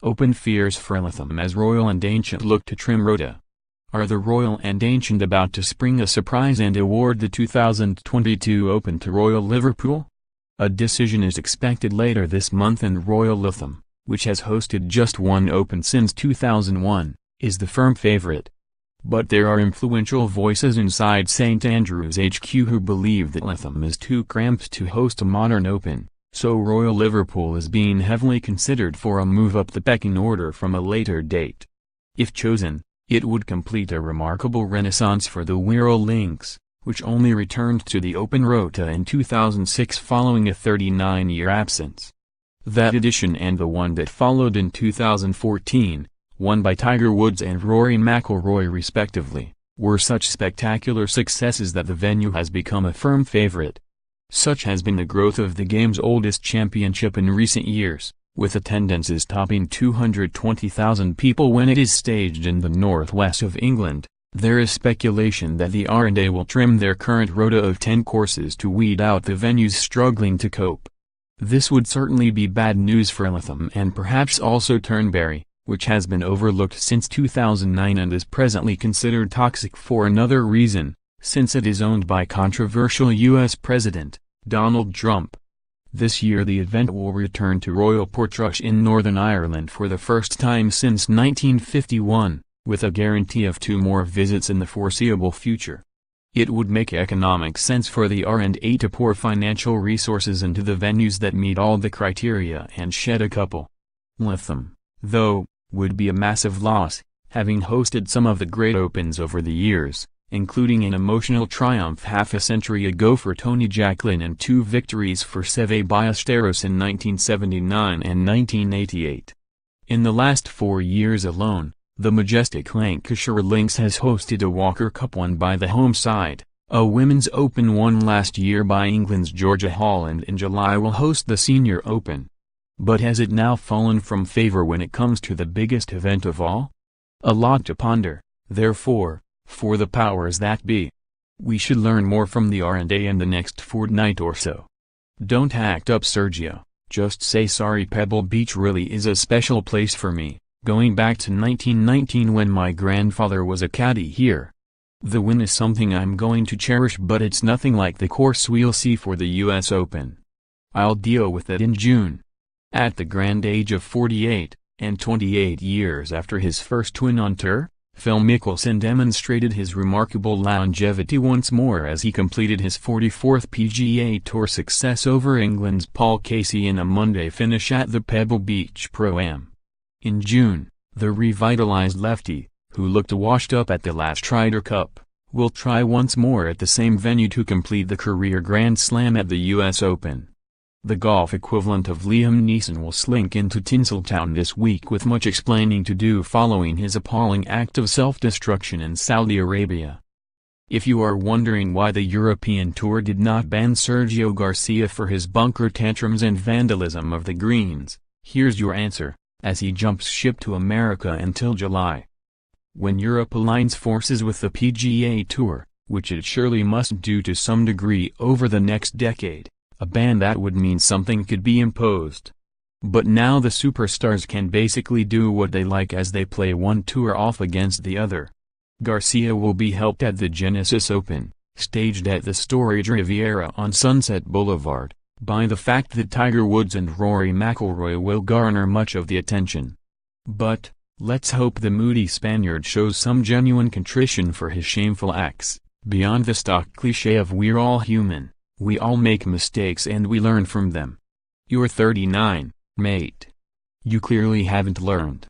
Open fears for Lytham as Royal and Ancient look to trim rota. Are the Royal and Ancient about to spring a surprise and award the 2022 Open to Royal Liverpool? A decision is expected later this month, and Royal Lytham, which has hosted just one Open since 2001, is the firm favourite. But there are influential voices inside St Andrews HQ who believe that Lytham is too cramped to host a modern Open, so Royal Liverpool is being heavily considered for a move up the pecking order from a later date. If chosen, it would complete a remarkable renaissance for the Wirral Lynx, which only returned to the Open rota in 2006 following a 39-year absence. That edition and the one that followed in 2014, won by Tiger Woods and Rory McIlroy respectively, were such spectacular successes that the venue has become a firm favorite. Such has been the growth of the game's oldest championship in recent years, with attendances topping 220,000 people when it is staged in the northwest of England. There is speculation that the R&A will trim their current rota of 10 courses to weed out the venues struggling to cope. This would certainly be bad news for Lytham and perhaps also Turnberry, which has been overlooked since 2009 and is presently considered toxic for another reason, since it is owned by controversial U.S. President Donald Trump. This year the event will return to Royal Portrush in Northern Ireland for the first time since 1951, with a guarantee of 2 more visits in the foreseeable future. It would make economic sense for the R&A to pour financial resources into the venues that meet all the criteria and shed a couple. Lytham, though, would be a massive loss, having hosted some of the great Opens over the years, including an emotional triumph half a century ago for Tony Jacklin and 2 victories for Seve Ballesteros in 1979 and 1988. In the last 4 years alone, the majestic Lancashire Lynx has hosted a Walker Cup won by the home side, a Women's Open won last year by England's Georgia Hall, and in July will host the Senior Open. But has it now fallen from favour when it comes to the biggest event of all? A lot to ponder, therefore, for the powers that be. We should learn more from the R&A in the next fortnight or so. Don't act up, Sergio, just say sorry. Pebble Beach really is a special place for me, going back to 1919 when my grandfather was a caddy here. The win is something I'm going to cherish, but it's nothing like the course we'll see for the US Open. I'll deal with it in June. At the grand age of 48, and 28 years after his first win on tour, Phil Mickelson demonstrated his remarkable longevity once more as he completed his 44th PGA Tour success over England's Paul Casey in a Monday finish at the Pebble Beach Pro-Am. In June, the revitalized lefty, who looked washed up at the last Ryder Cup, will try once more at the same venue to complete the career Grand Slam at the US Open. The golf equivalent of Liam Neeson will slink into Tinseltown this week with much explaining to do following his appalling act of self-destruction in Saudi Arabia. If you are wondering why the European Tour did not ban Sergio Garcia for his bunker tantrums and vandalism of the greens, here's your answer, as he jumps ship to America until July. When Europe aligns forces with the PGA Tour, which it surely must do to some degree over the next decade, a ban that would mean something could be imposed. But now the superstars can basically do what they like as they play one tour off against the other. Garcia will be helped at the Genesis Open, staged at the Storage Riviera on Sunset Boulevard, by the fact that Tiger Woods and Rory McIlroy will garner much of the attention. But, let's hope the moody Spaniard shows some genuine contrition for his shameful acts. Beyond the stock cliché of "we're all human, we all make mistakes and we learn from them." You're 39, mate. You clearly haven't learned.